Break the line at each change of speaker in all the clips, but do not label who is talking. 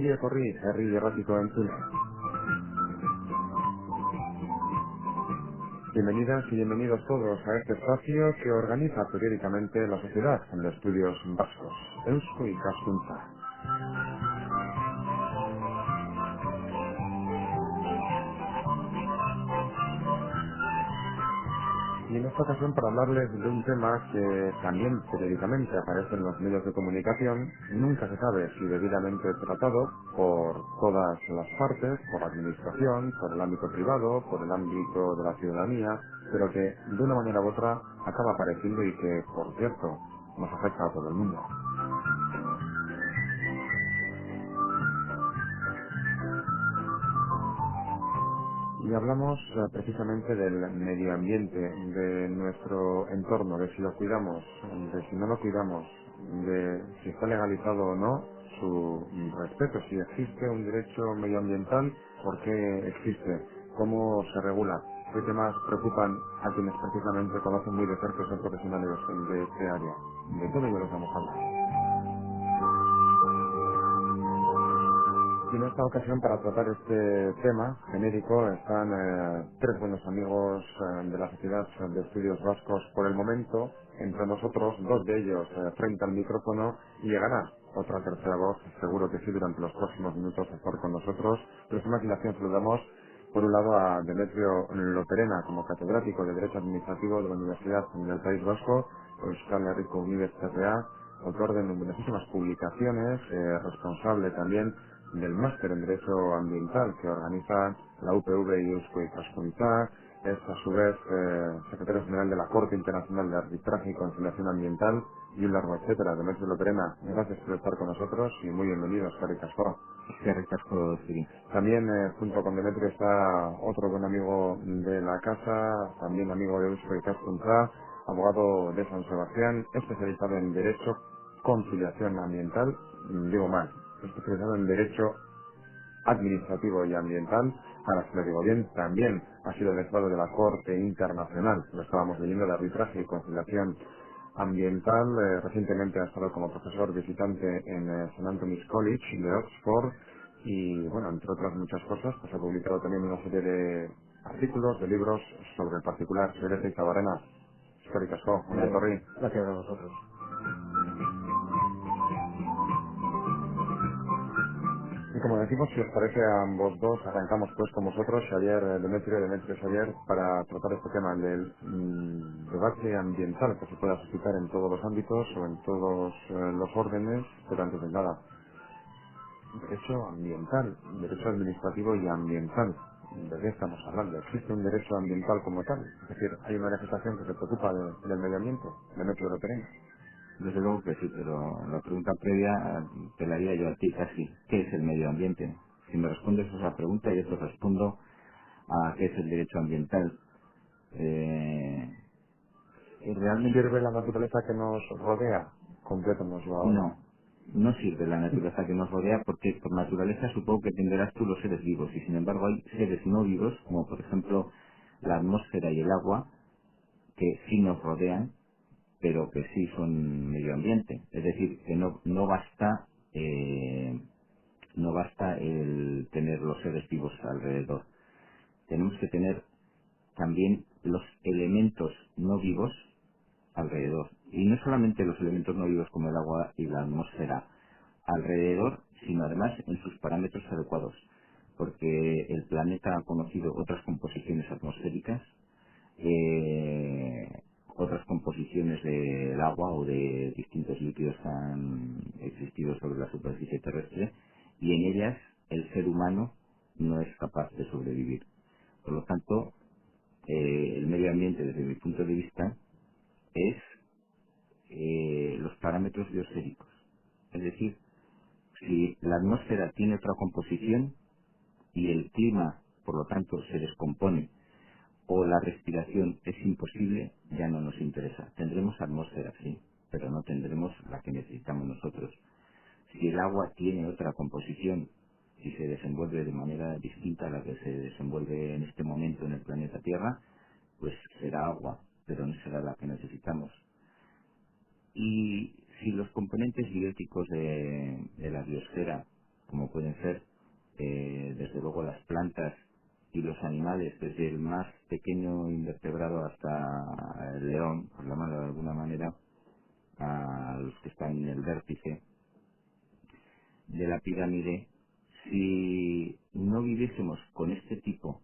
Ongi etorri herri erratiko entzule. Bienvenidas y bienvenidos todos a este espacio que organiza periódicamente la Sociedad de Estudios Vascos, Eusko Ikaskuntza. Y en esta ocasión para hablarles de un tema que también periódicamente aparece en los medios de comunicación, nunca se sabe si debidamente tratado por todas las partes, por la administración, por el ámbito privado, por el ámbito de la ciudadanía, pero que de una manera u otra acaba apareciendo y que, por cierto, nos afecta a todo el mundo. Y hablamos precisamente del medio ambiente, de nuestro entorno, de si lo cuidamos, de si no lo cuidamos, de si está legalizado o no su respeto, si existe un derecho medioambiental, por qué existe, cómo se regula, qué temas preocupan a quienes precisamente conocen muy de cerca y son profesionales de este área. De todo ello les vamos a hablar. Y en esta ocasión, para tratar este tema genérico, están tres buenos amigos de la Sociedad de Estudios Vascos por el momento. Entre nosotros, dos de ellos frente al micrófono, y llegará otra tercera voz, seguro que sí, durante los próximos minutos a estar con nosotros. Pero sin maquilación saludamos, por un lado, a Demetrio Loperena, como catedrático de Derecho Administrativo de la Universidad del País Vasco, Euskal Herriko Unibertsitatea, autor de numerosísimas publicaciones, responsable también del máster en Derecho Ambiental que organiza la UPV y Eusko Ikaskuntza, es a su vez secretario general de la Corte Internacional de Arbitraje y Conciliación Ambiental y un largo etcétera. Demetrio Loperena, gracias por estar con nosotros y muy bienvenidos, Eskerrik asko.
Eskerrik asko, sí.
También junto con Demetrio está otro buen amigo de la casa, también amigo de Eusko Ikaskuntza, abogado de San Sebastián, especializado en Derecho Conciliación Ambiental, digo mal, especializado en Derecho Administrativo y Ambiental. Ahora si lo digo bien, también ha sido letrado de la Corte Internacional, lo estábamos leyendo, de Arbitraje y Conciliación Ambiental. Recientemente ha estado como profesor visitante en St. Anthony's College de Oxford y, bueno, entre otras muchas cosas, pues ha publicado también una serie de artículos, de libros sobre el particular Xerez y Zabarena. Eskerrik asko, ongi etorri.
Gracias a vosotros.
Y como decimos, si os parece a ambos dos, arrancamos pues con vosotros, Xavier Demetrio Xavier, para tratar este tema del debate ambiental que se pueda suscitar en todos los ámbitos o en todos los órdenes, pero antes de nada, derecho ambiental, derecho administrativo y ambiental. ¿De qué estamos hablando? ¿Existe un derecho ambiental como tal? Es decir, hay una legislación que se preocupa del medio ambiente, Demetrio Loperena.
Desde luego que sí, pero la pregunta previa te la haría yo a ti casi. ¿Qué es el medio ambiente? Si me respondes a esa pregunta, yo te respondo a qué es el derecho ambiental. Eh, realmente
¿Sirve la naturaleza que nos rodea? Complétanoslo ahora.
no, no sirve la naturaleza que nos rodea porque por naturaleza supongo que entenderás tú los seres vivos y sin embargo hay seres no vivos, como por ejemplo la atmósfera y el agua, que sí nos rodean pero que sí son medio ambiente. Es decir, que no basta no basta el tener los seres vivos alrededor. Tenemos que tener también los elementos no vivos alrededor. Y no solamente los elementos no vivos como el agua y la atmósfera alrededor, sino además en sus parámetros adecuados. Porque el planeta ha conocido otras composiciones atmosféricas, otras composiciones del agua o de distintos líquidos que han existido sobre la superficie terrestre y en ellas el ser humano no es capaz de sobrevivir. Por lo tanto, el medio ambiente desde mi punto de vista es los parámetros biosféricos. Es decir, si la atmósfera tiene otra composición y el clima, por lo tanto, se descompone o la respiración es imposible, ya no nos interesa. Tendremos atmósfera, sí, pero no tendremos la que necesitamos nosotros. Si el agua tiene otra composición, si se desenvuelve de manera distinta a la que se desenvuelve en este momento en el planeta Tierra, pues será agua, pero no será la que necesitamos. Y si los componentes bióticos de la biosfera como pueden ser, desde luego, las plantas y los animales, desde el más pequeño invertebrado hasta el león, por llamarlo de alguna manera, a los que están en el vértice de la pirámide. Si no viviésemos con este tipo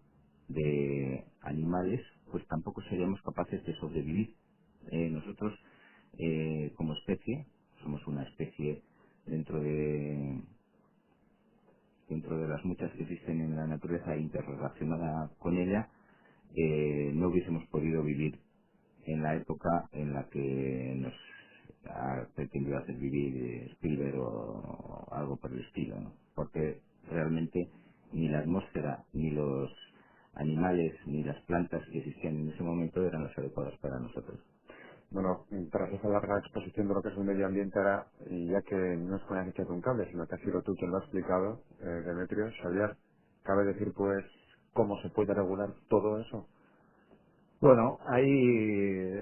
de animales, pues tampoco seríamos capaces de sobrevivir. Nosotros, como especie, somos una especie dentro de dentro de las muchas que existen en la naturaleza e interrelacionada con ella, no hubiésemos podido vivir en la época en la que nos ha pretendido hacer vivir Spielberg o algo por el estilo, ¿no? Porque realmente ni la atmósfera, ni los animales, ni las plantas que existían en ese momento eran las adecuadas para nosotros.
Bueno, tras esa larga exposición de lo que es el medio ambiente ahora, y ya que no es con que echado un cable, sino que ha sido tú quien lo ha explicado, Demetrio, Xavier, cabe decir pues cómo se puede regular todo eso.
Bueno, ahí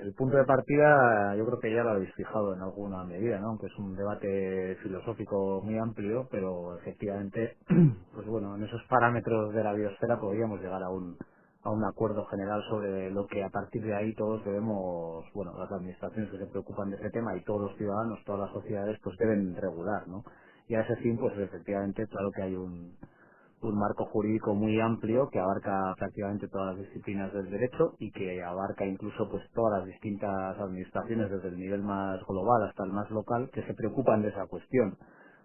el punto de partida yo creo que ya lo habéis fijado en alguna medida, ¿no? Aunque es un debate filosófico muy amplio, pero efectivamente, pues bueno, en esos parámetros de la biosfera podríamos llegar a un acuerdo general sobre lo que a partir de ahí todos debemos, bueno, las administraciones que se preocupan de ese tema y todos los ciudadanos, todas las sociedades, pues deben regular, ¿no? Y a ese fin, pues efectivamente, claro que hay un marco jurídico muy amplio que abarca prácticamente todas las disciplinas del derecho y que abarca incluso pues todas las distintas administraciones desde el nivel más global hasta el más local que se preocupan de esa cuestión.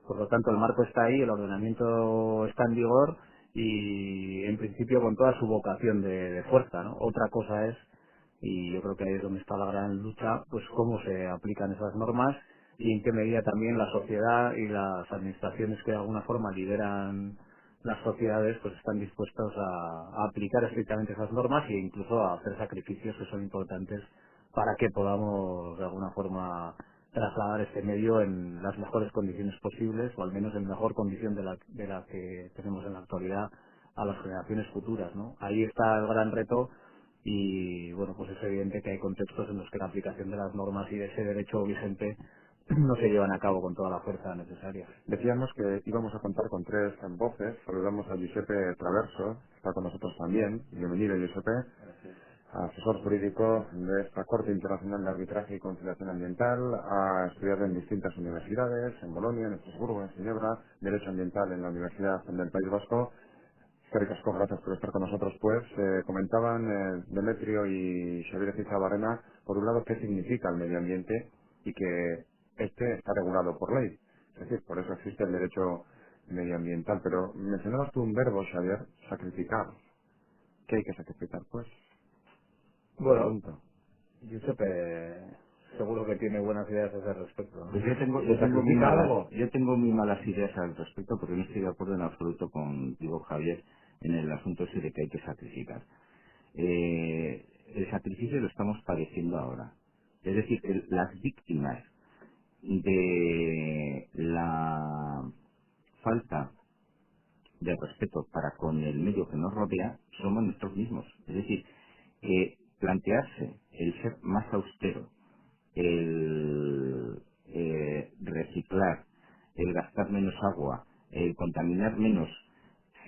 Por lo tanto, el marco está ahí, el ordenamiento está en vigor y en principio con toda su vocación de fuerza, ¿no? Otra cosa es, y yo creo que ahí es donde está la gran lucha, pues cómo se aplican esas normas y en qué medida también la sociedad y las administraciones que de alguna forma lideran las sociedades pues están dispuestos a aplicar estrictamente esas normas e incluso a hacer sacrificios que son importantes para que podamos de alguna forma trasladar este medio en las mejores condiciones posibles o al menos en mejor condición de la que tenemos en la actualidad a las generaciones futuras, ¿no? Ahí está el gran reto y bueno, pues es evidente que hay contextos en los que la aplicación de las normas y de ese derecho vigente no se llevan a cabo con toda la fuerza necesaria.
Decíamos que íbamos a contar con tres voces. Saludamos a Giuseppe Traverso, que está con nosotros también. Bienvenido, Giuseppe, asesor jurídico de esta Corte Internacional de Arbitraje y Conciliación Ambiental. Ha estudiado en distintas universidades, en Bolonia, en Estrasburgo, en Ginebra, Derecho Ambiental en la Universidad del País Vasco. Casco, gracias por estar con nosotros. Pues comentaban Demetrio y Xavier Barrena, por un lado, qué significa el medio ambiente y que este está regulado por ley. Es decir, por eso existe el derecho medioambiental. Pero mencionabas tú un verbo, Xavier, sacrificar. ¿Qué hay que sacrificar? Pues, te
Bueno,
pregunto.
Giuseppe seguro que tiene buenas ideas a ese respecto, ¿no?
Pues yo tengo,
¿Se sacrifica algo?
yo tengo muy malas ideas al respecto porque no estoy de acuerdo en absoluto contigo, Javier, en el asunto ese de que hay que sacrificar. El sacrificio lo estamos padeciendo ahora. Es decir, las víctimas de la falta de respeto para con el medio que nos rodea somos nosotros mismos. Es decir, plantearse el ser más austero, el reciclar, el gastar menos agua, el contaminar menos,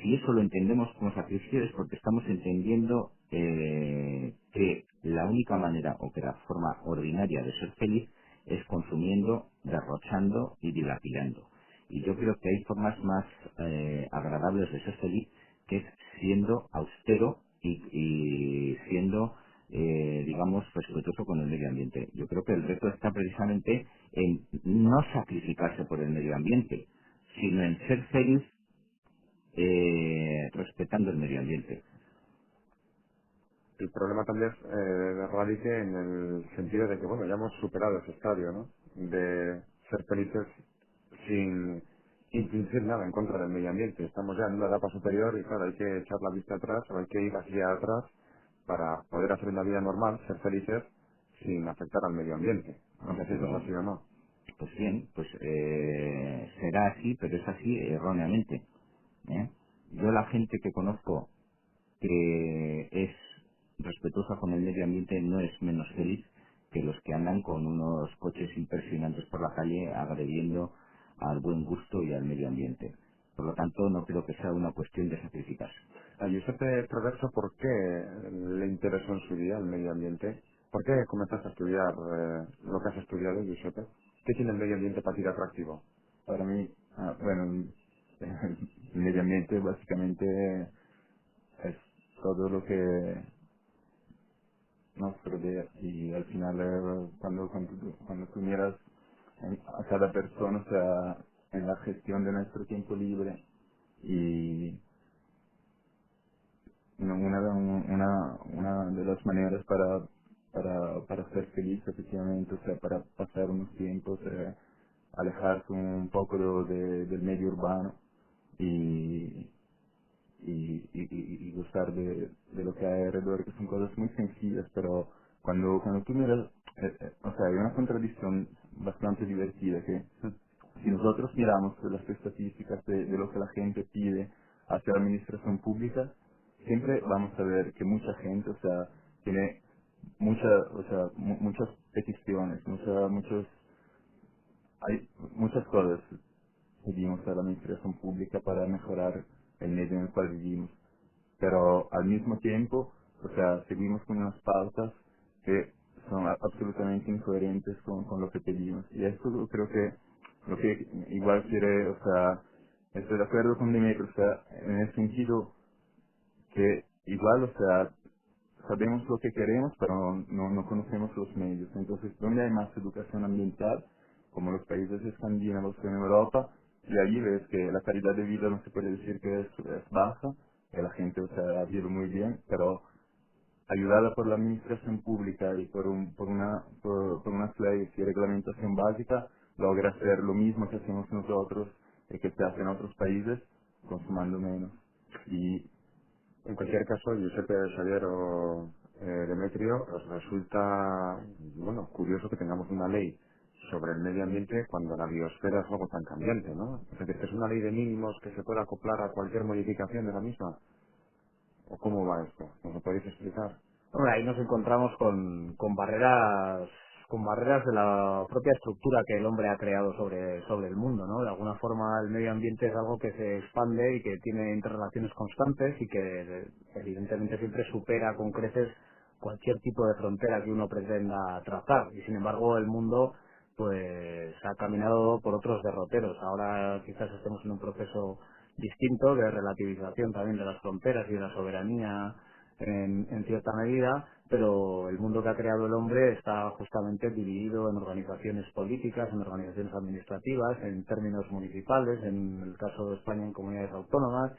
si eso lo entendemos como sacrificio es porque estamos entendiendo que la única manera o que la forma ordinaria de ser feliz es consumiendo, derrochando y dilapidando. Y yo creo que hay formas más agradables de ser feliz que es siendo austero y siendo, digamos, respetuoso con el medio ambiente. Yo creo que el reto está precisamente en no sacrificarse por el medio ambiente, sino en ser feliz respetando el medio ambiente.
El problema también radique en el sentido de que, bueno, ya hemos superado ese estadio, ¿no? De ser felices sin infringir nada en contra del medio ambiente. Estamos ya en una etapa superior y, claro, hay que echar la vista atrás o hay que ir hacia atrás para poder hacer una vida normal, ser felices sin afectar al medio ambiente. No sé si eso es
Pero,
así o no.
pues bien, pues será así, pero es así erróneamente. ¿eh? Yo la gente que conozco que es respetuosa con el medio ambiente no es menos feliz que los que andan con unos coches impresionantes por la calle agrediendo al buen gusto y al medio ambiente. Por lo tanto, no creo que sea una cuestión de sacrificarse.
A Giuseppe Traverso, ¿por qué le interesó en su día el medio ambiente? ¿Por qué comenzaste a estudiar lo que has estudiado, Giuseppe? ¿Qué tiene el medio ambiente para ti de atractivo?
Para mí, bueno, el medio ambiente básicamente es todo lo que nos rodea y al final cuando tú miras a cada persona, o sea, en la gestión de nuestro tiempo libre y una de las maneras para ser feliz efectivamente, o sea, para pasar unos tiempos, alejarse un poco del medio urbano y, y gustar de lo que hay alrededor, que son cosas muy sencillas, pero cuando tú miras, o sea, hay una contradicción bastante divertida que si nosotros miramos las estadísticas de lo que la gente pide hacia la administración pública, siempre vamos a ver que mucha gente, o sea, tiene muchas peticiones, hay muchas cosas que pedimos a la administración pública para mejorar el medio en el cual vivimos. Pero al mismo tiempo, o sea, seguimos con unas pautas que son absolutamente incoherentes con lo que pedimos. Y esto creo que lo que igual quiere, o sea, estoy de acuerdo con Demetrio, o sea, en el sentido que igual, o sea, sabemos lo que queremos, pero no conocemos los medios. Entonces, ¿dónde hay más educación ambiental? Como los países escandinavos en Europa, y allí ves que la calidad de vida no se puede decir que es baja, que la gente, o sea, vive muy bien, pero ayudada por la administración pública y por unas leyes y reglamentación básica, logra hacer lo mismo que hacemos nosotros y que se hace en otros países, consumando menos. Y
En cualquier caso, Giuseppe, Xavier o Demetrio, os resulta, bueno, curioso que tengamos una ley sobre el medio ambiente cuando la biosfera es algo tan cambiante, ¿no? Es decir, que es una ley de mínimos que se puede acoplar a cualquier modificación de la misma. ¿O cómo va esto? ¿Nos lo podéis explicar?
Hombre, ahí nos encontramos con barreras de la propia estructura que el hombre ha creado sobre el mundo, ¿no? De alguna forma el medio ambiente es algo que se expande y que tiene interrelaciones constantes y que evidentemente siempre supera con creces cualquier tipo de frontera que uno pretenda trazar. Y sin embargo el mundo pues ha caminado por otros derroteros. Ahora quizás estemos en un proceso distinto de relativización también de las fronteras y de la soberanía en cierta medida, pero el mundo que ha creado el hombre está justamente dividido en organizaciones políticas, en organizaciones administrativas, en términos municipales, en el caso de España en comunidades autónomas,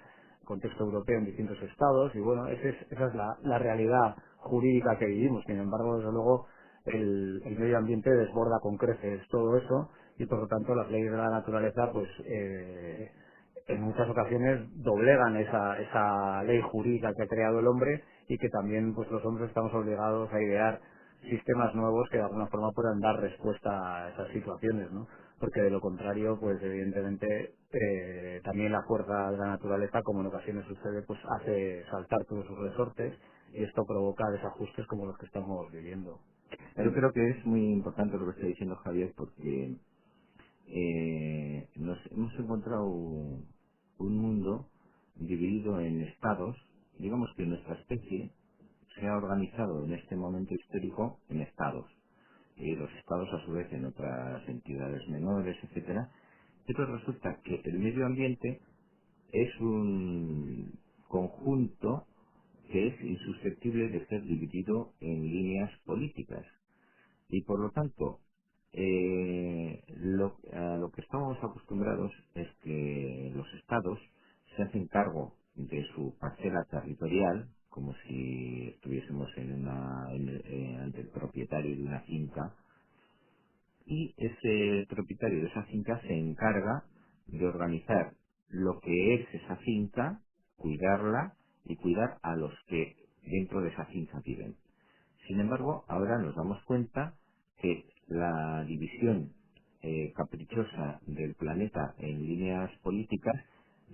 contexto europeo en distintos estados, y bueno, esa es la realidad jurídica que vivimos. Sin embargo, desde luego, el medio ambiente desborda con creces todo eso, y por lo tanto las leyes de la naturaleza pues en muchas ocasiones doblegan esa ley jurídica que ha creado el hombre, y que también pues los hombres estamos obligados a idear sistemas nuevos que de alguna forma puedan dar respuesta a esas situaciones, ¿no? Porque de lo contrario, pues evidentemente también la fuerza de la naturaleza, como en ocasiones sucede, pues hace saltar todos sus resortes, y esto provoca desajustes como los que estamos viviendo.
Yo creo que es muy importante lo que está diciendo Javier porque nos hemos encontrado un mundo dividido en estados. Digamos que nuestra especie se ha organizado en este momento histórico en estados, y los estados a su vez en otras entidades menores, etcétera. Pero resulta que el medio ambiente es un conjunto que es insusceptible de ser dividido en líneas políticas. Y por lo tanto, a lo que estamos acostumbrados es que los estados se hacen cargo de su parcela territorial, como si estuviésemos ante el propietario de una finca, y ese propietario de esa finca se encarga de organizar lo que es esa finca, cuidarla y cuidar a los que dentro de esa finca viven. Sin embargo, ahora nos damos cuenta que la división caprichosa del planeta en líneas políticas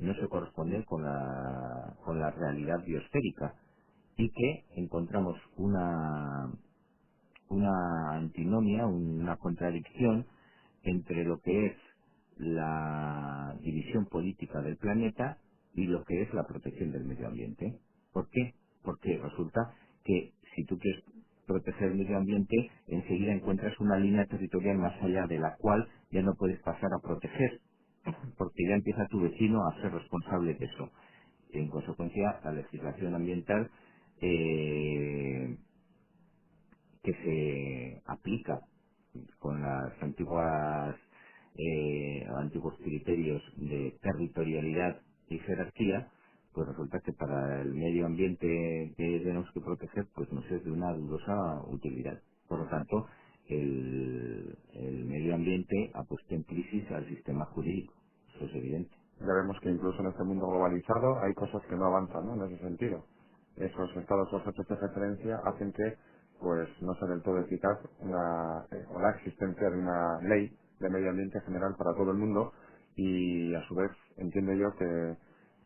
no se corresponde con la realidad biosférica, y que encontramos una antinomia, una contradicción entre lo que es la división política del planeta y lo que es la protección del medio ambiente. ¿Por qué? Porque resulta que si tú quieres proteger el medio ambiente, enseguida encuentras una línea territorial más allá de la cual ya no puedes pasar a proteger, porque ya empieza tu vecino a ser responsable de eso. En consecuencia, la legislación ambiental que se aplica con las antiguos criterios de territorialidad y jerarquía, pues resulta que para el medio ambiente que tenemos que proteger, pues nos es de una dudosa utilidad. Por lo tanto, el medio ambiente ha puesto en crisis al sistema jurídico. Eso es evidente.
Ya vemos que incluso en este mundo globalizado hay cosas que no avanzan, ¿no? En ese sentido. Esos estados a los hechos de referencia hacen que pues no sea del todo eficaz o la existencia de una ley de medio ambiente general para todo el mundo, y a su vez entiendo yo que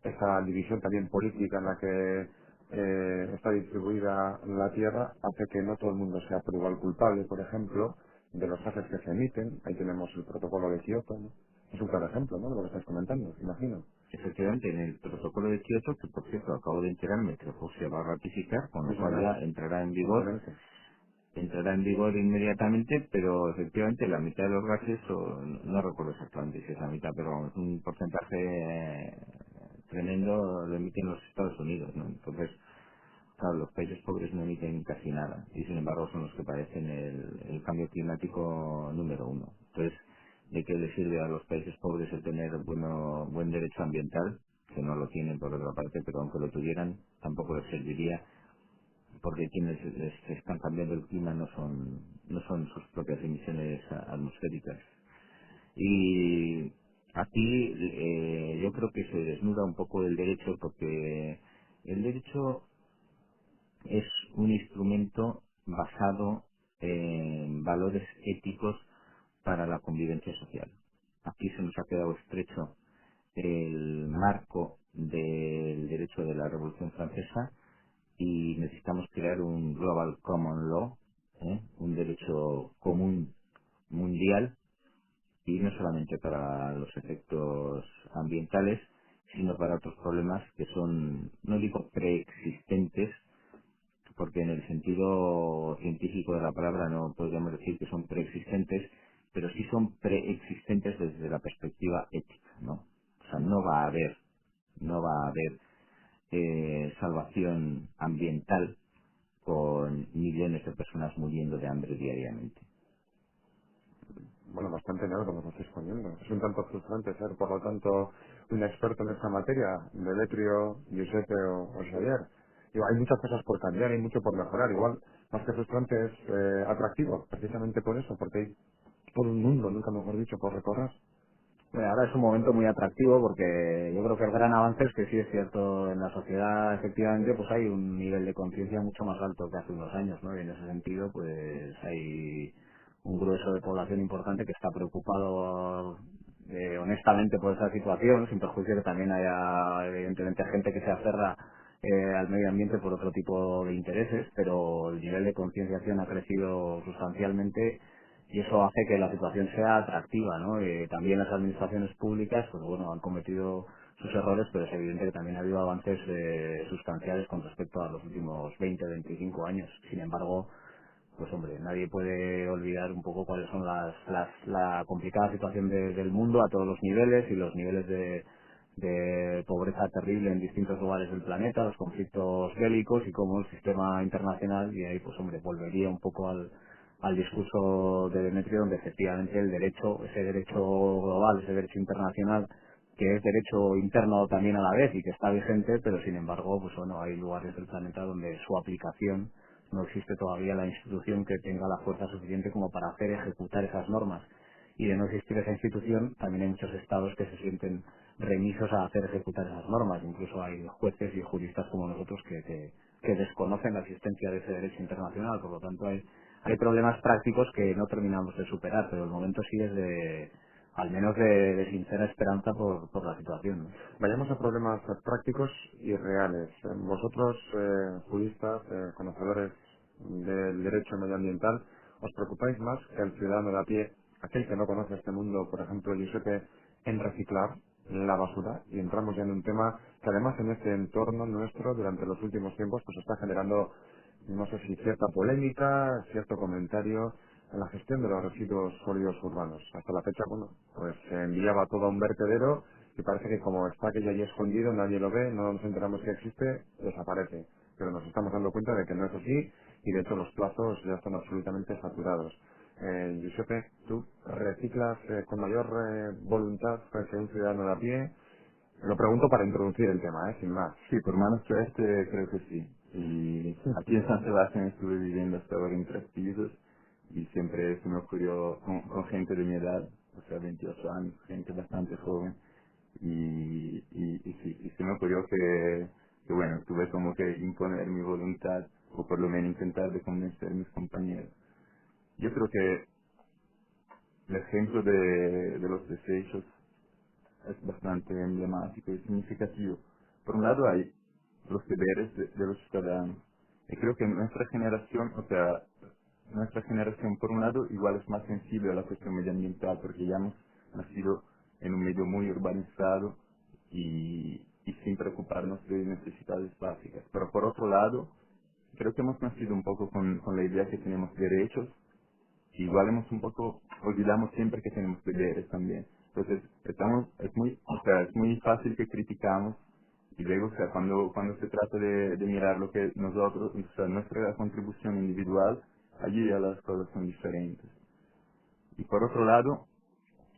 esa división también política en la que está distribuida la tierra hace que no todo el mundo sea por igual culpable, por ejemplo, de los gases que se emiten. Ahí tenemos el protocolo de Kioto, ¿no? Es un claro ejemplo, ¿no?, de lo que estás comentando, imagino.
Efectivamente, en el protocolo de Kioto, que por cierto acabo de enterarme que Rusia va a ratificar, con
Sí,
lo cual
señor.
ya
Excelente.
entrará en vigor inmediatamente, pero efectivamente la mitad de los gases, o no recuerdo exactamente si es la mitad, pero vamos, un porcentaje tremendo lo emiten los Estados Unidos, ¿no? Entonces, claro, los países pobres no emiten casi nada, y sin embargo son los que padecen el cambio climático número uno. Entonces, ¿de qué les sirve a los países pobres el tener buen derecho ambiental? Que no lo tienen por otra parte, pero aunque lo tuvieran, tampoco les serviría, porque quienes les están cambiando el clima no son sus propias emisiones atmosféricas. Y aquí yo creo que se desnuda un poco el derecho, porque el derecho es un instrumento basado en valores éticos para la convivencia social. Aquí se nos ha quedado estrecho el marco del derecho de la Revolución Francesa y necesitamos crear un Global Common Law, un derecho común mundial, y no solamente para los efectos ambientales, sino para otros problemas que son, no digo preexistentes, porque en el sentido científico de la palabra no podríamos decir que son preexistentes, pero sí son preexistentes desde la perspectiva ética, ¿no? O sea, no va a haber salvación ambiental con millones de personas muriendo de hambre diariamente.
Bueno, bastante neuro nos lo estáis poniendo. Es un tanto frustrante ser, por lo tanto, un experto en esta materia, Demetrio, Giuseppe o Xavier. Digo, hay muchas cosas por cambiar, hay mucho por mejorar. Igual, más que frustrante, es atractivo, precisamente por eso, porque hay todo un mundo, nunca mejor dicho, por recorrer.
Bueno, ahora es un momento muy atractivo porque yo creo que el gran avance es que sí es cierto, en la sociedad efectivamente pues hay un nivel de conciencia mucho más alto que hace unos años, ¿no? Y en ese sentido pues hay un grueso de población importante que está preocupado honestamente por esa situación, sin perjuicio que también haya evidentemente gente que se aferra al medio ambiente por otro tipo de intereses, pero el nivel de concienciación ha crecido sustancialmente y eso hace que la situación sea atractiva, ¿no? También las administraciones públicas, pues bueno, han cometido sus errores, pero es evidente que también ha habido avances sustanciales con respecto a los últimos 20, 25 años. Sin embargo, pues hombre, nadie puede olvidar un poco cuáles son la complicada situación del mundo a todos los niveles y los niveles de pobreza terrible en distintos lugares del planeta, los conflictos bélicos y cómo el sistema internacional, y ahí pues hombre, volvería un poco al discurso de Demetrio, donde efectivamente el derecho, ese derecho global, ese derecho internacional, que es derecho interno también a la vez y que está vigente, pero sin embargo, pues bueno, hay lugares del planeta donde su aplicación no existe todavía la institución que tenga la fuerza suficiente como para hacer ejecutar esas normas. Y de no existir esa institución, también hay muchos estados que se sienten remisos a hacer ejecutar esas normas. Incluso hay jueces y juristas como nosotros que desconocen la existencia de ese derecho internacional. Por lo tanto, hay problemas prácticos que no terminamos de superar, pero el momento sí es al menos de sincera esperanza por la situación, ¿no?
Vayamos a problemas prácticos y reales. Vosotros, juristas, conocedores del derecho medioambiental, os preocupáis más que el ciudadano de a pie aquel que no conoce este mundo, por ejemplo, Giuseppe, en reciclar la basura, y entramos ya en un tema que además en este entorno nuestro durante los últimos tiempos pues está generando, no sé si cierta polémica, cierto comentario en la gestión de los residuos sólidos urbanos. Hasta la fecha, bueno, pues se enviaba todo a un vertedero y parece que como está aquello allí escondido, nadie lo ve, no nos enteramos que existe, desaparece. Pero nos estamos dando cuenta de que no es así y de hecho los plazos ya están absolutamente saturados. Giuseppe, ¿tú reciclas con mayor voluntad que un ciudadano de a pie? Lo pregunto para introducir el tema, sin más.
Sí, por mano suerte creo que sí. Y aquí en San Sebastián estuve viviendo hasta ahora en 3 pisos y siempre se me ocurrió con gente de mi edad, o sea, 28 años, gente bastante joven. Y sí, y se me ocurrió que, bueno, tuve como que imponer mi voluntad o por lo menos intentar de convencer a mis compañeros. Yo creo que el ejemplo de los desechos es bastante emblemático y significativo. Por un lado hay los deberes de los ciudadanos. Y creo que nuestra generación, o sea, nuestra generación por un lado igual es más sensible a la cuestión medioambiental porque ya hemos nacido en un medio muy urbanizado y sin preocuparnos de necesidades básicas. Pero por otro lado, creo que hemos nacido un poco con la idea que tenemos derechos. Igual hemos un poco, olvidamos siempre que tenemos deberes también. Entonces, o sea, es muy fácil que criticamos y luego, o sea, cuando se trata de mirar lo que nosotros, o sea, nuestra contribución individual, allí ya las cosas son diferentes. Y por otro lado,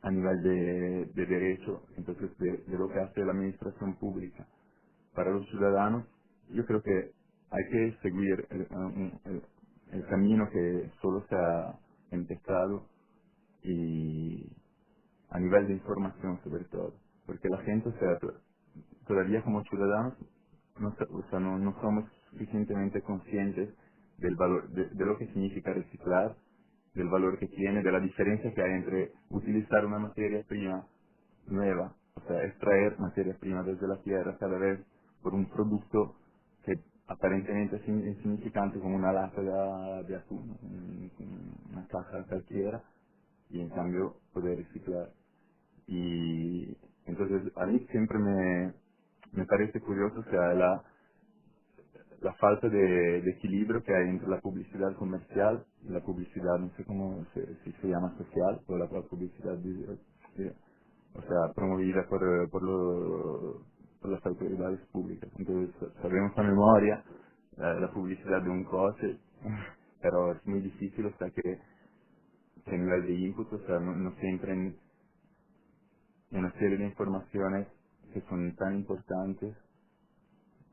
a nivel de derecho, entonces de lo que hace la administración pública para los ciudadanos, yo creo que hay que seguir el camino que solo se ha empezado y a nivel de información sobre todo, porque la gente, o sea, todavía como ciudadanos o sea, no somos suficientemente conscientes del valor, de lo que significa reciclar, del valor que tiene, de la diferencia que hay entre utilizar una materia prima nueva, o sea, extraer materia prima desde la tierra cada vez por un producto que aparentemente es insignificante como una lata de atún, una caja cualquiera, y en cambio poder reciclar. Y entonces a mí siempre me parece curioso, o sea, la falta de equilibrio que hay entre la publicidad comercial y la publicidad, no sé si se llama social, o la publicidad, o sea, promovida por las autoridades públicas. Entonces sabemos a memoria la publicidad de un coche, pero es muy difícil, o sea, que a nivel de input, o sea, no siempre en una serie de informaciones que son tan importantes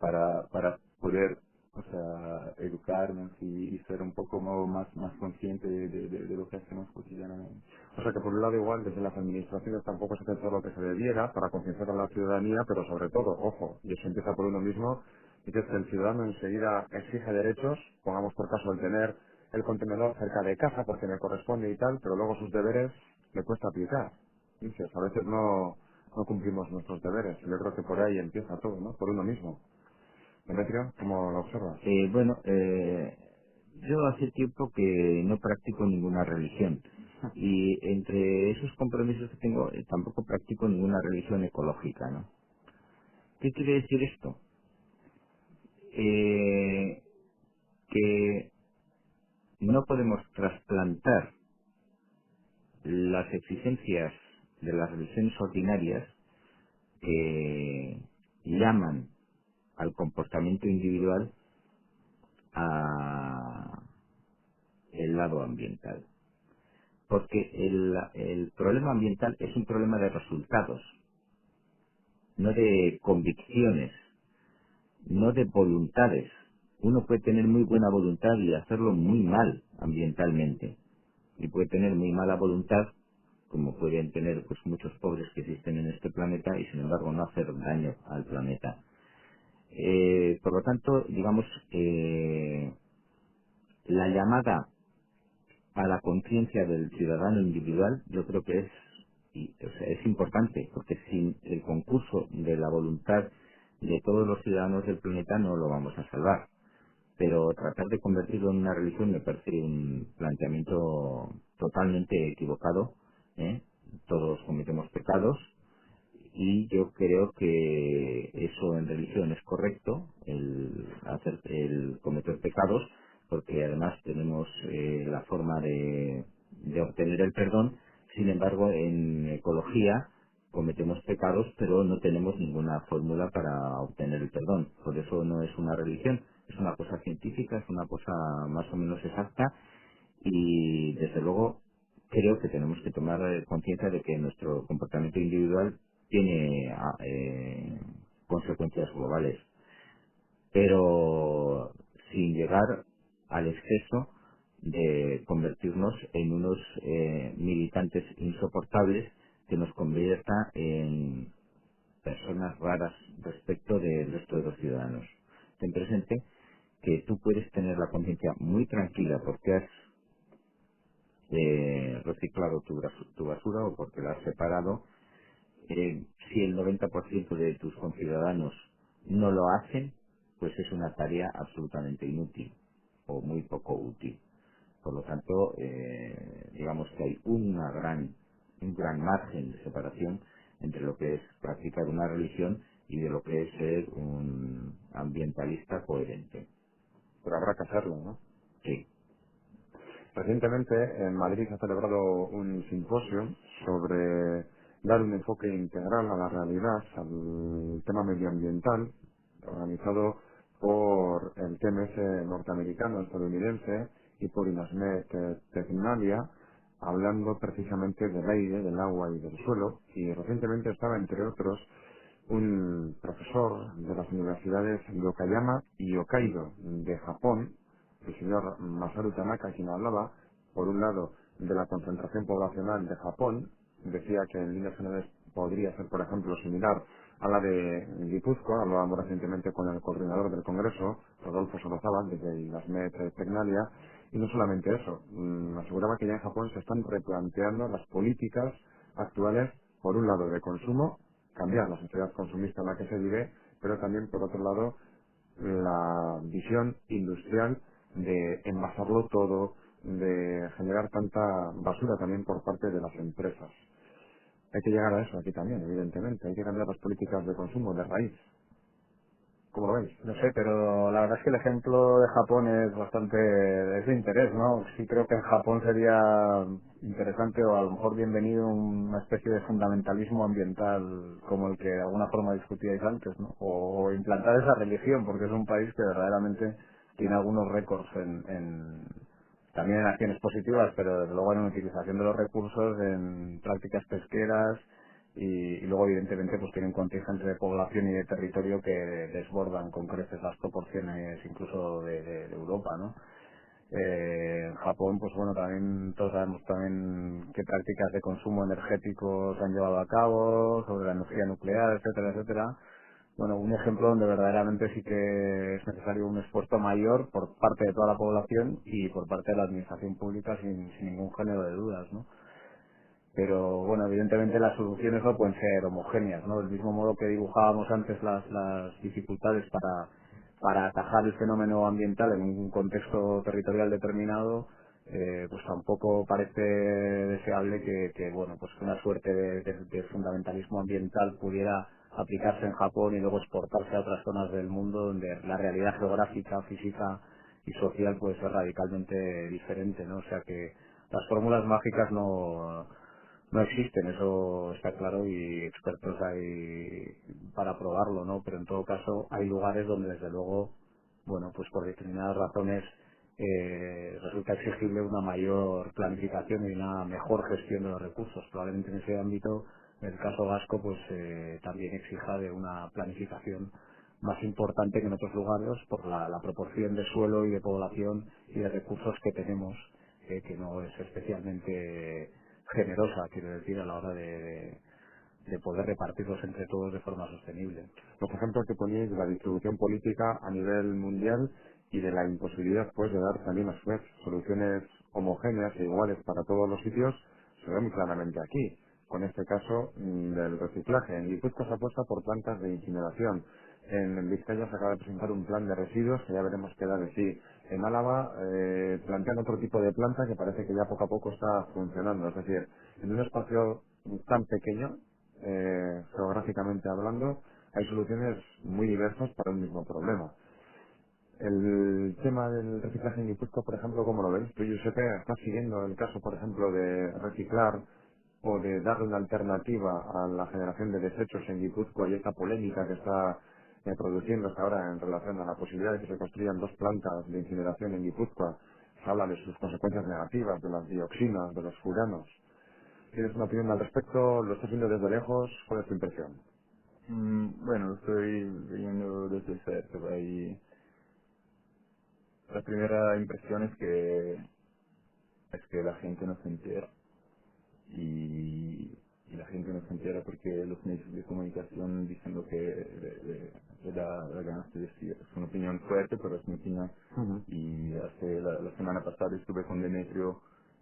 para poder, o sea, educarnos y ser un poco más conscientes de lo que hacemos cotidianamente.
O sea que por un lado igual desde las administraciones tampoco se hace todo lo que se debiera para concienciar a la ciudadanía, pero sobre todo, ojo, y eso empieza por uno mismo, y que es que el ciudadano enseguida exige derechos, pongamos por caso el tener el contenedor cerca de casa porque me corresponde y tal, pero luego sus deberes le cuesta aplicar. Dices, a veces no cumplimos nuestros deberes, y yo creo que por ahí empieza todo, ¿no? Por uno mismo. Demetrio, ¿cómo lo observas?
Bueno, yo hace tiempo que no practico ninguna religión y entre esos compromisos que tengo tampoco practico ninguna religión ecológica, ¿no? ¿Qué quiere decir esto? Eh, que no podemos trasplantar las exigencias de las religiones ordinarias que llaman al comportamiento individual a el lado ambiental. Porque el problema ambiental es un problema de resultados, no de convicciones, no de voluntades. Uno puede tener muy buena voluntad y hacerlo muy mal ambientalmente, y puede tener muy mala voluntad, como pueden tener pues muchos pobres que existen en este planeta, y sin embargo no hacer daño al planeta. Por lo tanto, digamos, la llamada a la conciencia del ciudadano individual yo creo que o sea, es importante, porque sin el concurso de la voluntad de todos los ciudadanos del planeta no lo vamos a salvar. Pero tratar de convertirlo en una religión me parece un planteamiento totalmente equivocado, ¿eh? Todos cometemos pecados y yo creo que eso en religión es correcto, el cometer pecados, porque además tenemos la forma de obtener el perdón. Sin embargo, en ecología cometemos pecados, pero no tenemos ninguna fórmula para obtener el perdón. Por eso no es una religión, es una cosa científica, es una cosa más o menos exacta, y desde luego creo que tenemos que tomar conciencia de que nuestro comportamiento individual tiene consecuencias globales, pero sin llegar al exceso de convertirnos en unos militantes insoportables que nos convierta en personas raras respecto del resto de los ciudadanos. Ten presente que tú puedes tener la conciencia muy tranquila porque has reciclado tu basura o porque la has separado. Si el 90% de tus conciudadanos no lo hacen, pues es una tarea absolutamente inútil o muy poco útil. Por lo tanto, digamos que hay un gran margen de separación entre lo que es practicar una religión y de lo que es ser un ambientalista coherente.
Pero habrá que hacerlo, ¿no?
Sí.
Recientemente en Madrid se ha celebrado un simposio sobre dar un enfoque integral a la realidad, al tema medioambiental, organizado por el TMS norteamericano, estadounidense, y por Inasmet Tecnalia, hablando precisamente del aire, del agua y del suelo. Y recientemente estaba, entre otros, un profesor de las universidades de Okayama y Hokkaido de Japón, el señor Masaru Tanaka, quien hablaba, por un lado, de la concentración poblacional de Japón. Decía que en líneas generales podría ser, por ejemplo, similar a la de Guipúzcoa. Hablábamos recientemente con el coordinador del Congreso, Rodolfo Sorozábal, desde las MET Tecnalia, y no solamente eso, aseguraba que ya en Japón se están replanteando las políticas actuales, por un lado, de consumo, cambiar la sociedad consumista en la que se vive, pero también, por otro lado, la visión industrial de envasarlo todo, de generar tanta basura también por parte de las empresas. Hay que llegar a eso aquí también, evidentemente. Hay que cambiar las políticas de consumo de raíz. ¿Cómo lo veis?
No sé, pero la verdad es que el ejemplo de Japón es de interés, ¿no? Sí creo que en Japón sería interesante o a lo mejor bienvenido una especie de fundamentalismo ambiental como el que de alguna forma discutíais antes, ¿no? O implantar esa religión, porque es un país que verdaderamente tiene algunos récords también en acciones positivas, pero desde luego en utilización de los recursos, en prácticas pesqueras, y luego evidentemente pues tienen contingentes de población y de territorio que desbordan con creces las proporciones incluso de Europa, ¿no? En Japón, pues bueno, también todos sabemos también qué prácticas de consumo energético se han llevado a cabo sobre la energía nuclear, etcétera, etcétera. Bueno, un ejemplo donde verdaderamente sí que es necesario un esfuerzo mayor por parte de toda la población y por parte de la administración pública sin ningún género de dudas, ¿no? Pero bueno, evidentemente las soluciones no pueden ser homogéneas, ¿no? Del mismo modo que dibujábamos antes las dificultades para atajar el fenómeno ambiental en un contexto territorial determinado, pues tampoco parece deseable bueno, pues que una suerte de fundamentalismo ambiental pudiera aplicarse en Japón y luego exportarse a otras zonas del mundo donde la realidad geográfica, física y social puede ser radicalmente diferente, ¿no? O sea que las fórmulas mágicas no existen, eso está claro y expertos hay para probarlo, ¿no? Pero en todo caso hay lugares donde desde luego, bueno, pues por determinadas razones resulta exigible una mayor planificación y una mejor gestión de los recursos. Probablemente en ese ámbito, en el caso vasco, pues también exija de una planificación más importante que en otros lugares por la proporción de suelo y de población y de recursos que tenemos, que no es especialmente generosa, quiero decir, a la hora de poder repartirlos entre todos de forma sostenible.
Los ejemplos que poníais de la distribución política a nivel mundial y de la imposibilidad pues de dar también a su vez soluciones homogéneas e iguales para todos los sitios se ve muy claramente aquí, con este caso del reciclaje. En Guipúzcoa se apuesta por plantas de incineración. En Vizcaya se acaba de presentar un plan de residuos que ya veremos qué da de sí. En Álava plantean otro tipo de planta que parece que ya poco a poco está funcionando. Es decir, en un espacio tan pequeño, geográficamente hablando, hay soluciones muy diversas para un mismo problema. El tema del reciclaje en Guipúzcoa, por ejemplo, ¿cómo lo veis? Tú, Giuseppe, estás siguiendo el caso, por ejemplo, de reciclar o de darle una alternativa a la generación de desechos en Guipúzcoa y esta polémica que está produciéndose ahora en relación a la posibilidad de que se construyan 2 plantas de incineración en Guipúzcoa. Se habla de sus consecuencias negativas, de las dioxinas, de los furanos. ¿Tienes una opinión al respecto? ¿Lo estás viendo desde lejos? ¿Cuál es tu impresión?
Bueno, lo estoy viendo desde cerca. Y la primera impresión es que la gente no se entera. Y la gente no se entera porque los medios de comunicación dicen lo que le da la gana de decir. Es una opinión fuerte, pero es mi opinión.
Ujú.
Y hace la semana pasada estuve con Demetrio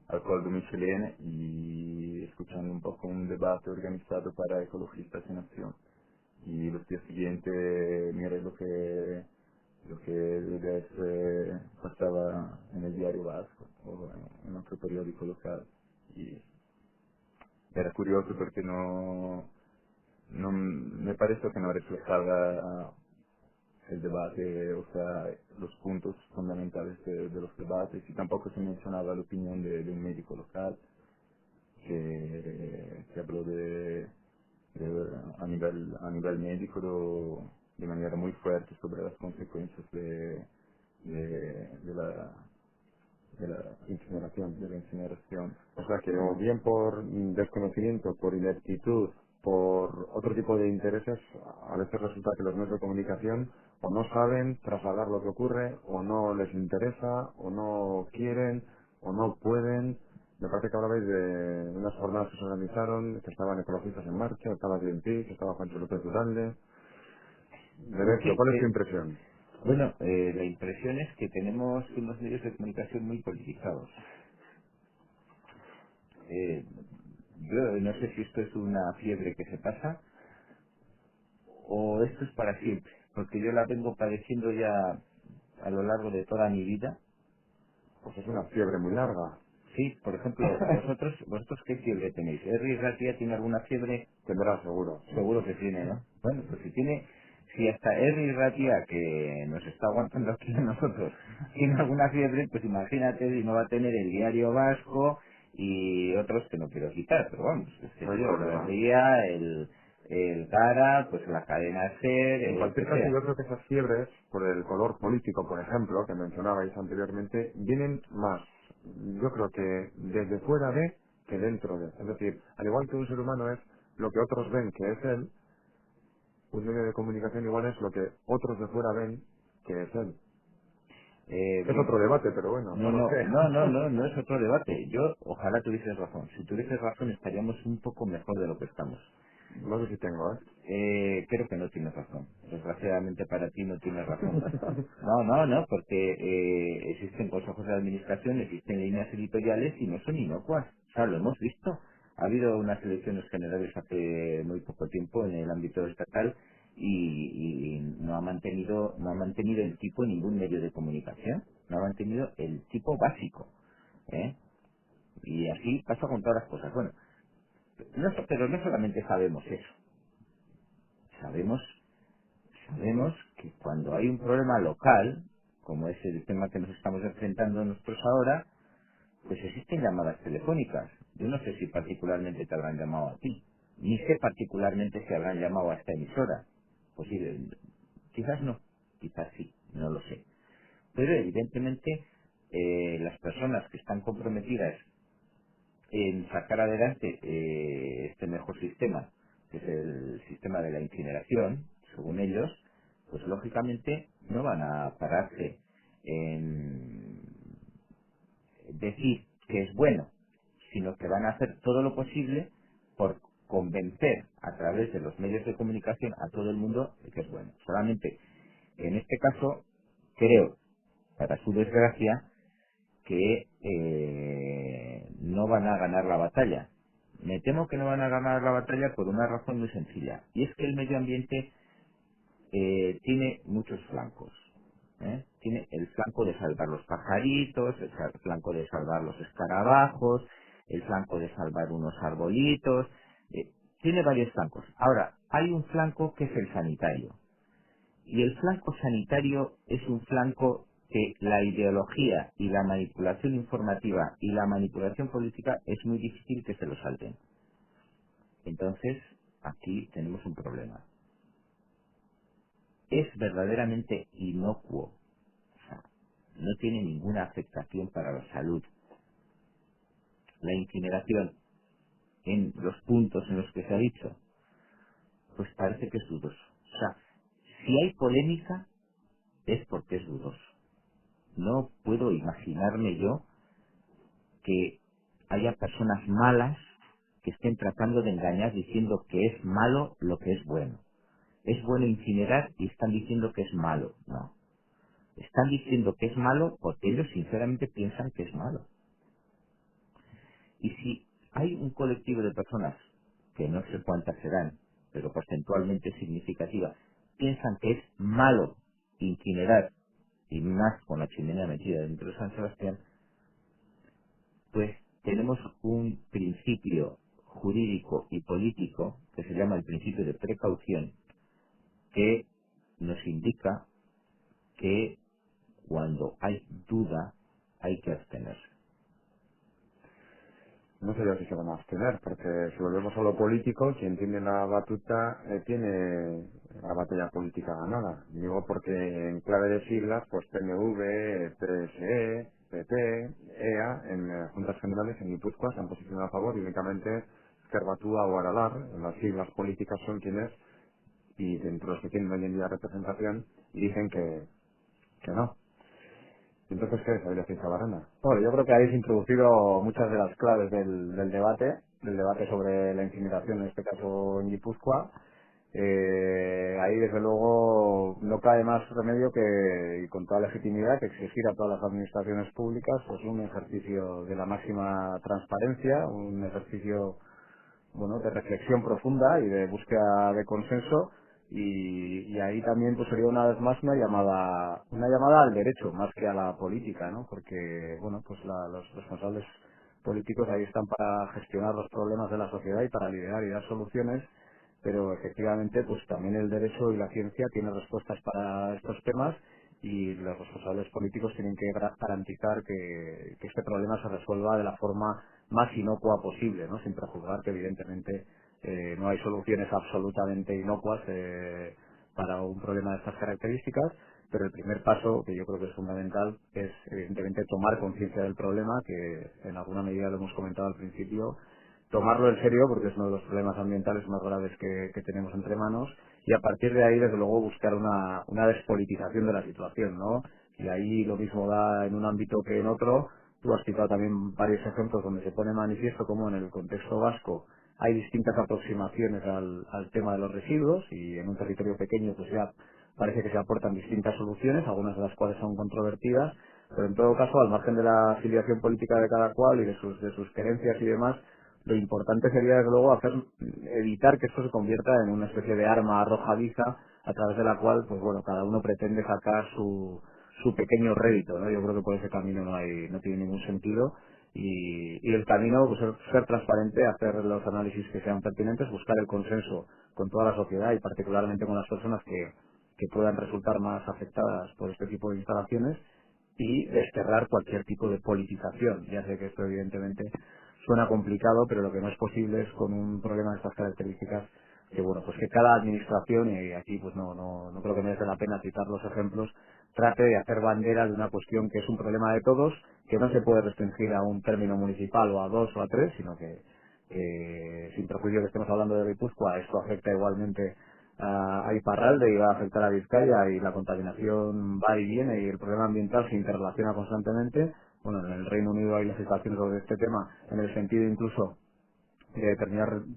al Coldo Michelene y escuchando un poco un debate organizado para Ecologistas en Acción. Y los días siguientes miré lo que pasaba en el diario Vasco o en otro periódico local. Y era curioso porque no me parece que no reflejaba el debate, o sea, los puntos fundamentales de los debates, y tampoco se mencionaba la opinión de un médico local que habló a nivel médico de manera muy fuerte sobre las consecuencias de la
Incineración.
de la incineración.
O sea que o bien por desconocimiento, por ineptitud, por otro tipo de intereses, a veces resulta que los medios de comunicación o no saben trasladar lo que ocurre, o no les interesa, o no quieren, o no pueden. Me parece que hablabais de unas jornadas que se organizaron, que estaban ecologistas en marcha, estaba Greenpeace, estaba Juancho López Duralde. Demetrio,
Sí,
¿cuál es tu impresión?
bueno, la impresión es que tenemos unos medios de comunicación muy politizados. Eh, yo no sé si esto es una fiebre que se pasa o esto es para siempre, porque yo la vengo padeciendo ya a lo largo de toda mi vida.
Pues es una fiebre muy larga.
Sí, por ejemplo, vosotros ¿qué fiebre tenéis? ¿Henry Ratia tiene alguna fiebre?
Tendrá seguro.
Seguro que tiene, ¿no? Bueno, pues si hasta Henry Ratia, que nos está aguantando aquí a nosotros, tiene alguna fiebre, pues imagínate si no va a tener el diario vasco y otros que no quiero quitar, pero vamos,
No hay
el
problema.
Berría, el Gara, pues la cadena SER,
En
el que
cualquier caso,
sea.
yo creo que esas fiebres, por el color político, por ejemplo, que mencionabais anteriormente, vienen más, yo creo que desde fuera de que dentro de. Es decir, al igual que un ser humano es lo que otros ven que es él, un medio de comunicación igual es lo que otros de fuera ven que es él. Es
Bien,
otro debate, pero bueno, no
no,
lo
no,
sé.
no, no, no, no es otro debate. Yo ojalá tuvieses razón. Si tuvieses razón estaríamos un poco mejor de lo que estamos.
No sé si tengo, ¿eh?
Creo que no tienes razón. Desgraciadamente para ti no tienes razón. No, no, no, porque existen consejos de administración, existen líneas editoriales y no son inocuas. O sea, lo hemos visto. Ha habido unas elecciones generales hace muy poco tiempo en el ámbito estatal y no ha mantenido el tipo en ningún medio de comunicación. No ha mantenido el tipo básico. ¿eh? Y así pasa con todas las cosas. Bueno, pero no solamente sabemos eso. Sabemos Sabemos que cuando hay un problema local, como es el tema que nos estamos enfrentando nosotros ahora, pues existen llamadas telefónicas. Yo no sé si particularmente te habrán llamado a ti, ni sé particularmente si habrán llamado a esta emisora. Pues sí, quizás no, quizás sí, no lo sé. Pero evidentemente las personas que están comprometidas en sacar adelante este mejor sistema, que es el sistema de la incineración, según ellos, pues lógicamente no van a pararse en decir que es bueno, sino que van a hacer todo lo posible por convencer a través de los medios de comunicación a todo el mundo de que es bueno. Solamente en este caso, creo, para su desgracia, que no van a ganar la batalla. Me temo que no van a ganar la batalla por una razón muy sencilla, y es que el medio ambiente tiene muchos flancos. Tiene el flanco de salvar los pajaritos, el flanco de salvar los escarabajos, el flanco de salvar unos arbolitos, tiene varios flancos. Ahora, hay un flanco que es el sanitario. Y el flanco sanitario es un flanco que la ideología y la manipulación informativa y la manipulación política es muy difícil que se lo salten. Entonces, aquí tenemos un problema. Es verdaderamente inocuo. O sea, no tiene ninguna afectación para la salud. La incineración en los puntos en los que se ha dicho, pues parece que es dudoso. O sea, si hay polémica es porque es dudoso. No puedo imaginarme yo que haya personas malas que estén tratando de engañar diciendo que es malo lo que es bueno. Es bueno incinerar y están diciendo que es malo. No. Están diciendo que es malo porque ellos sinceramente piensan que es malo. Y si hay un colectivo de personas, que no sé cuántas serán, pero porcentualmente significativa, piensan que es malo incinerar, y más con la chimenea metida dentro de San Sebastián, pues tenemos un principio jurídico y político que se llama el principio de precaución, que nos indica que cuando hay duda hay que abstenerse.
No sé yo si se van a abstener, porque si volvemos a lo político, quien tiene la batuta tiene la batalla política ganada. Digo porque en clave de siglas, pues PNV, PSE, PP, EA, en Juntas Generales en Guipúzcoa se han posicionado a favor y únicamente Esquerra o Aralar, las siglas políticas son quienes, y dentro de los que tienen hoy en día representación, y dicen que no. Entonces, ¿qué es? Ahí le hacéis a Barana.
Bueno, yo creo que habéis introducido muchas de las claves del debate sobre la incineración, en este caso en Guipúzcoa. Ahí, desde luego, no cabe más remedio que, y con toda legitimidad, que exigir a todas las administraciones públicas pues un ejercicio de la máxima transparencia, un ejercicio de reflexión profunda y de búsqueda de consenso y ahí también pues sería una vez más una llamada al derecho más que a la política, ¿no? Porque pues los responsables políticos ahí están para gestionar los problemas de la sociedad y para liderar y dar soluciones, pero efectivamente pues también el derecho y la ciencia tienen respuestas para estos temas y los responsables políticos tienen que garantizar que este problema se resuelva de la forma más inocua posible, ¿no? Sin prejuzgar que evidentemente no hay soluciones absolutamente inocuas para un problema de estas características, pero el primer paso, que yo creo que es fundamental, es evidentemente tomar conciencia del problema, que en alguna medida lo hemos comentado al principio, tomarlo en serio porque es uno de los problemas ambientales más graves que tenemos entre manos y a partir de ahí desde luego buscar una despolitización de la situación, ¿no? Y ahí lo mismo da en un ámbito que en otro. Tú has citado también varios ejemplos donde se pone manifiesto cómo en el contexto vasco hay distintas aproximaciones al tema de los residuos y en un territorio pequeño pues ya parece que se aportan distintas soluciones, algunas de las cuales son controvertidas, pero en todo caso, al margen de la afiliación política de cada cual y de sus creencias y demás, lo importante sería, desde luego, evitar que esto se convierta en una especie de arma arrojadiza a través de la cual, pues bueno, cada uno pretende sacar su pequeño rédito, ¿no? Yo creo que por ese camino no tiene ningún sentido y el camino, pues ser transparente, hacer los análisis que sean pertinentes, buscar el consenso con toda la sociedad y particularmente con las personas que puedan resultar más afectadas por este tipo de instalaciones y desterrar cualquier tipo de politización. Ya sé que esto evidentemente suena complicado, pero lo que no es posible es con un problema de estas características que pues que cada administración, y aquí pues no creo que merezca la pena citar los ejemplos, trate de hacer bandera de una cuestión que es un problema de todos, que no se puede restringir a un término municipal o a dos o a tres, sino que sin perjuicio que estemos hablando de Guipúzcoa, esto afecta igualmente a Iparralde y va a afectar a Vizcaya y la contaminación va y viene y el problema ambiental se interrelaciona constantemente. Bueno, en el Reino Unido hay legislación sobre este tema en el sentido incluso de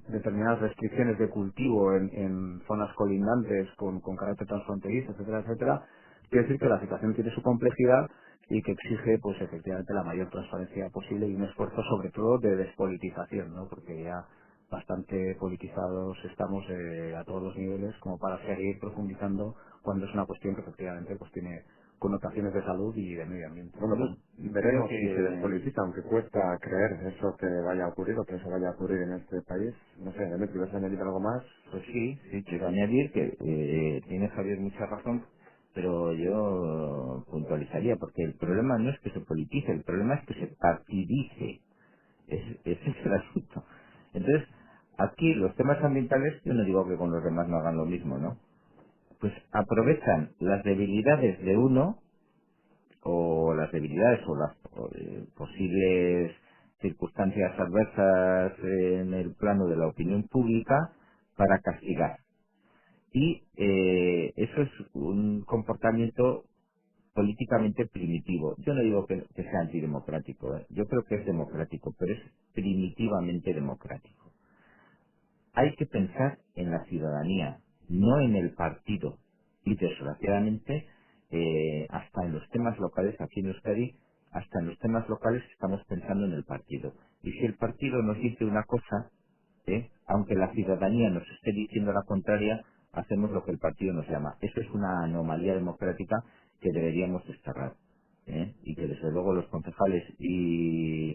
determinadas restricciones de cultivo en zonas colindantes con carácter transfronterizo, etcétera, etcétera. Quiere decir que la situación tiene su complejidad y que exige, pues efectivamente, la mayor transparencia posible y un esfuerzo, sobre todo, de despolitización, ¿no? Porque ya bastante politizados estamos a todos los niveles como para seguir profundizando cuando es una cuestión que efectivamente pues tiene connotaciones de salud y de medio ambiente.
Bueno, pues
Creo
veremos si se
que
despolitiza, aunque cuesta creer eso que vaya a ocurrir o que eso vaya a ocurrir en este país. No sé, Demetrio, ¿vas a añadir algo más?
pues sí, sí, quiero añadir que tiene Javier mucha razón, pero yo puntualizaría, porque el problema no es que se politice, el problema es que se partidice. Ese es el asunto. Entonces, aquí los temas ambientales, yo no digo que con los demás no hagan lo mismo, ¿no? Pues aprovechan las debilidades de uno, o las debilidades o las posibles circunstancias adversas en el plano de la opinión pública para castigar. Y eso es un comportamiento políticamente primitivo. Yo no digo que sea antidemocrático, ¿eh? Yo creo que es democrático, pero es primitivamente democrático. Hay que pensar en la ciudadanía, no en el partido. Y desgraciadamente, hasta en los temas locales, aquí en Euskadi, hasta en los temas locales estamos pensando en el partido. Y si el partido nos dice una cosa, aunque la ciudadanía nos esté diciendo la contraria, hacemos lo que el partido nos llama. Eso es una anomalía democrática que deberíamos desterrar. Y que desde luego los concejales y